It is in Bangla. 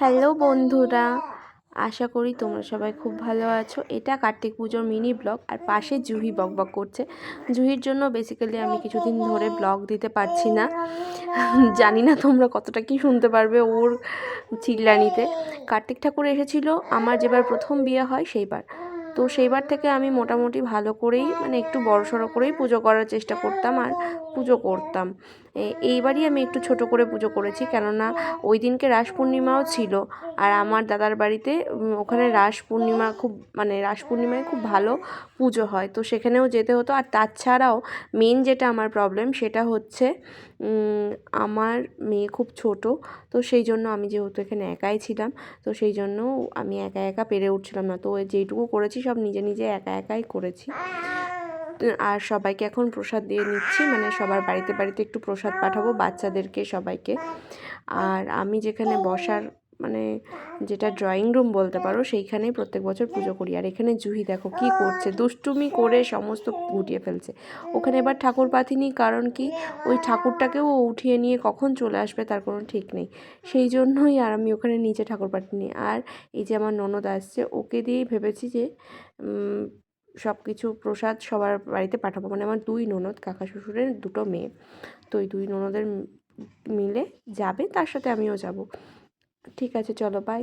হ্যালো বন্ধুরা, আশা করি তোমরা সবাই খুব ভালো আছো। এটা কার্তিক পুজোর মিনি ব্লগ, আর পাশে জুহি বকবক করছে। জুহির জন্য বেসিক্যালি আমি কিছুদিন ধরে ব্লগ দিতে পারছি না। জানি না তোমরা কতটা কি শুনতে পারবে ওর চিল্লানিতে। কার্তিক ঠাকুর এসেছিল আমার যেবার প্রথম বিয়ে হয় সেইবার, তো সেইবার থেকে আমি মোটামুটি ভালো করেই একটু বড়সড় করেই পুজো করার চেষ্টা করতাম আর পুজো করতাম। এইবারই আমি একটু ছোট করে পুজো করেছি, কেননা ওই দিনকে রাস পূর্ণিমাও ছিল। আর আমার দাদার বাড়িতে ওখানে রাস পূর্ণিমায় খুব ভালো পুজো হয়, তো সেখানেও যেতে হতো। আর তাছাড়াও মেন যেটা আমার প্রবলেম সেটা হচ্ছে আমার মেয়ে খুব ছোট, তো সেই জন্য আমি যেহেতু এখানে একাই ছিলাম, তো সেই জন্য আমি একা একা পেরে উঠছিলাম না। তো যেইটুকু করেছি সব নিজে নিজে একা একাই করেছি। আর সবাইকে এখন প্রসাদ দিয়ে নিচ্ছি, সবার বাড়িতে বাড়িতে একটু প্রসাদ পাঠাবো বাচ্চাদেরকে সবাইকে। আর আমি যেখানে বসার যেটা ড্রয়িং রুম বলতে পারো, সেইখানেই প্রত্যেক বছর পুজো করি। আর এখানে জুহি দেখো কি করছে, দুষ্টুমি করে সমস্ত গুটিয়ে ফেলছে। ওখানে এবার ঠাকুর পাঠিনি, কারণ কি ওই ঠাকুরটাকেও উঠিয়ে নিয়ে কখন চলে আসবে তার কোনো ঠিক নেই। সেই জন্যই আর আমি ওখানে নিচে ঠাকুর পাঠিনি। আর এই যে আমার ননদ আসছে, ওকে দিয়েই ভেবেছি যে সব কিছু প্রসাদ সবার বাড়িতে পাঠাবো। আমার দুই ননদ, কাকা শ্বশুরের দুটো মেয়ে, তো ওই দুই ননদের মিলে যাবে, তার সাথে আমিও যাব। ঠিক আছে, চলো, বাই।